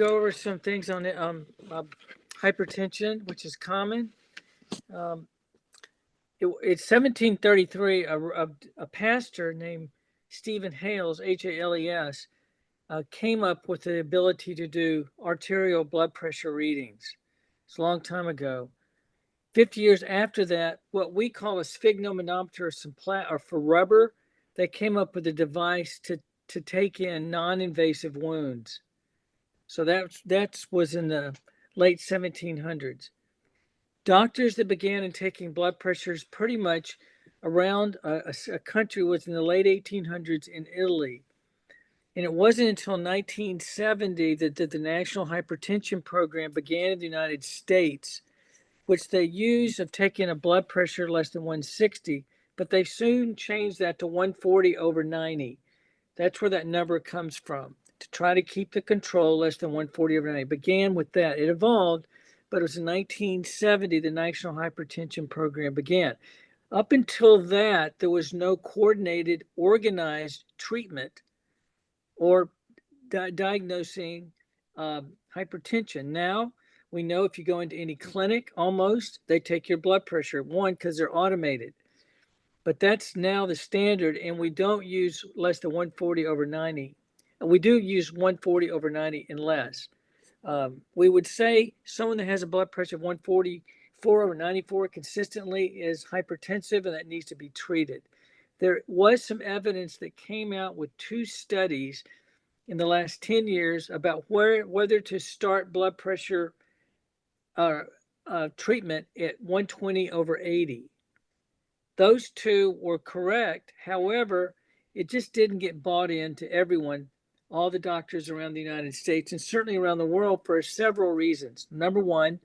go over some things on it, hypertension, which is common. Um, it's 1733. A pastor named Stephen Hales, Hales, came up with the ability to do arterial blood pressure readings. It's a long time ago. 50 years after that, what we call a sphygmomanometer or for rubber, they came up with a device to take in non-invasive wounds. So that was in the late 1700s. Doctors that began in taking blood pressures pretty much around a country was in the late 1800s in Italy. And it wasn't until 1970 that the National Hypertension Program began in the United States, which they used of taking a blood pressure less than 160, but they soon changed that to 140 over 90. That's where that number comes from, to try to keep the control less than 140 over 90. It began with that. It evolved, but it was in 1970 the National Hypertension Program began. Up until that, there was no coordinated, organized treatment or diagnosing hypertension. Now, we know if you go into any clinic, almost, they take your blood pressure. One, because they're automated. But that's now the standard, and we don't use less than 140 over 90. And we do use 140 over 90 and less. We would say someone that has a blood pressure of 144 over 94 consistently is hypertensive, and that needs to be treated. There was some evidence that came out with 2 studies in the last 10 years about whether to start blood pressure treatment at 120 over 80. Those 2 were correct. However, it just didn't get bought into everyone, all the doctors around the United States and certainly around the world for several reasons. Number one,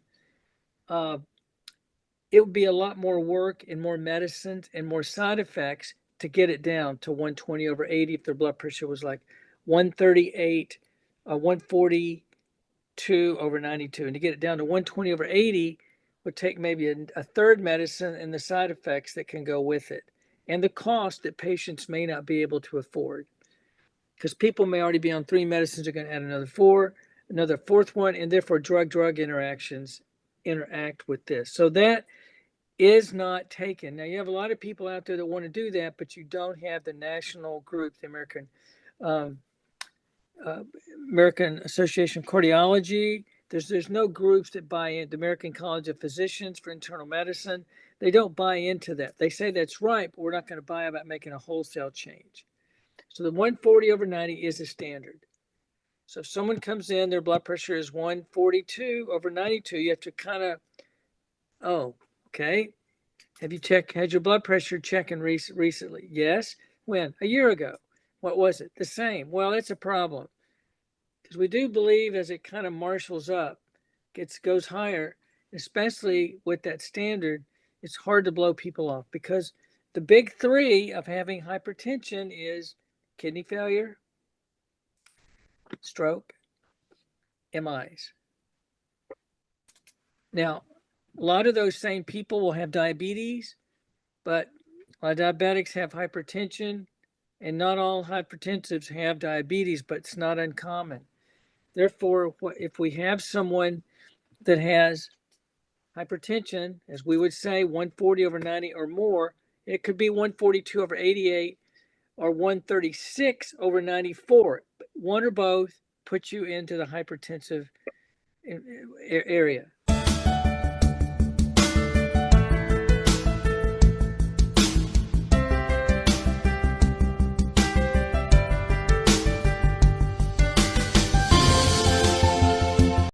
it would be a lot more work and more medicines and more side effects to get it down to 120 over 80 if their blood pressure was like 138 or 142 over 92. And to get it down to 120 over 80 would take maybe a third medicine and the side effects that can go with it and the cost that patients may not be able to afford. Because people may already be on 3 medicines, they're going to add another 4, another 4th one, and therefore drug-drug interactions interact with this. So that is not taken. Now, you have a lot of people out there that want to do that, but you don't have the national group, the American Association of Cardiology. There's no groups that buy in. The American College of Physicians for Internal Medicine, they don't buy into that. They say that's right, but we're not going to buy about making a wholesale change. So the 140 over 90 is a standard. So if someone comes in, their blood pressure is 142 over 92, you have to kind of, oh, okay. Have you had your blood pressure checking recently? Yes. When? A year ago. What was it? The same. Well, that's a problem. Because we do believe as it kind of marshals up, goes higher, especially with that standard, it's hard to blow people off because the big 3 of having hypertension is kidney failure, stroke, MIs. Now, a lot of those same people will have diabetes, but a lot of diabetics have hypertension, and not all hypertensives have diabetes, but it's not uncommon. Therefore, if we have someone that has hypertension, as we would say, 140 over 90 or more, it could be 142 over 88 or 136 over 94. One or both puts you into the hypertensive area.